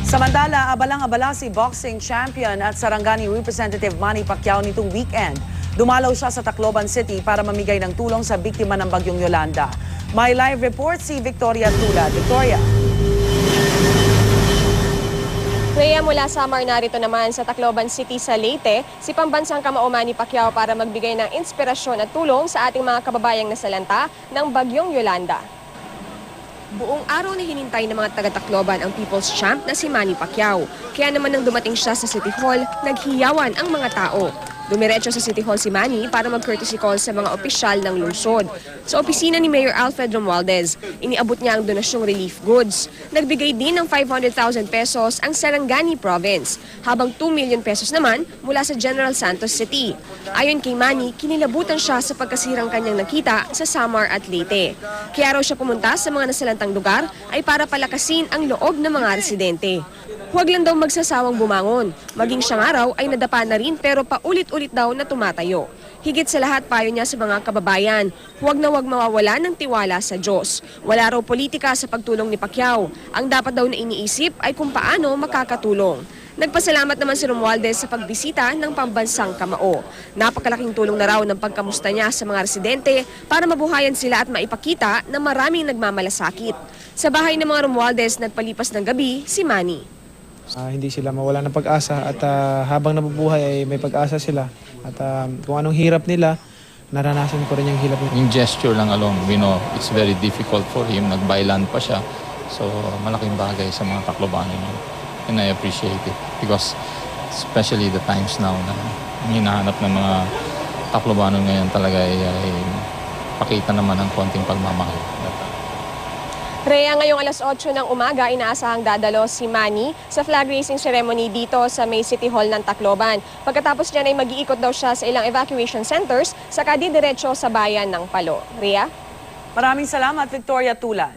Samantala, abalang-abala si boxing champion at Sarangani Representative Manny Pacquiao nitong weekend. Dumalaw siya sa Tacloban City para mamigay ng tulong sa biktima ng bagyong Yolanda. May live report si Victoria Tula. Victoria. Rhea, mula Samar, narito naman sa Tacloban City sa Leyte, si pambansang kamao Manny Pacquiao para magbigay ng inspirasyon at tulong sa ating mga kababayang nasalanta ng bagyong Yolanda. Buong araw na hinintay ng mga taga-Tacloban ang People's Champ na si Manny Pacquiao. Kaya naman nang dumating siya sa City Hall, naghiyawan ang mga tao. Dumiretso sa City Hall si Manny para mag-courtesy call sa mga opisyal ng lungsod. Sa opisina ni Mayor Alfred Romualdez, iniabot niya ang donasyong relief goods. Nagbigay din ng 500,000 pesos ang Sarangani Province, habang 2 million pesos naman mula sa General Santos City. Ayon kay Manny, kinilabutan siya sa pagkasirang kanyang nakita sa Samar at Leyte. Kaya raw siya pumunta sa mga nasalantang lugar ay para palakasin ang loob ng mga residente. Huwag lang daw magsasawang bumangon. Maging siya nga raw ay nadapa na rin pero paulit-ulit daw na tumatayo. Higit sa lahat payo niya sa mga kababayan, huwag mawawala ng tiwala sa Diyos. Wala raw politika sa pagtulong ni Pacquiao. Ang dapat daw na iniisip ay kung paano makakatulong. Nagpasalamat naman si Romualdez sa pagbisita ng pambansang kamao. Napakalaking tulong na raw ng pagkamusta niya sa mga residente para mabuhayan sila at maipakita na maraming nagmamalasakit. Sa bahay ng mga Romualdez, nagpalipas ng gabi si Manny. Hindi sila mawala ng pag-asa at habang nabubuhay ay may pag-asa sila. At kung anong hirap nila, naranasan ko rin yung hirap nila. Yung gesture lang alone, we know it's very difficult for him. Nag-byland pa siya. So malaking bagay sa mga Taclobanon yun. And I appreciate it because especially the times now na hinahanap ng mga Taclobanon ngayon talaga ay pakita naman ng konting pagmamahal. Rhea, ngayong alas 8 ng umaga, inaasahang dadalo si Manny sa flag raising ceremony dito sa May City Hall ng Tacloban. Pagkatapos niyan ay mag-iikot daw siya sa ilang evacuation centers, saka didiretso sa bayan ng Palo. Rhea? Maraming salamat, Victoria Tula.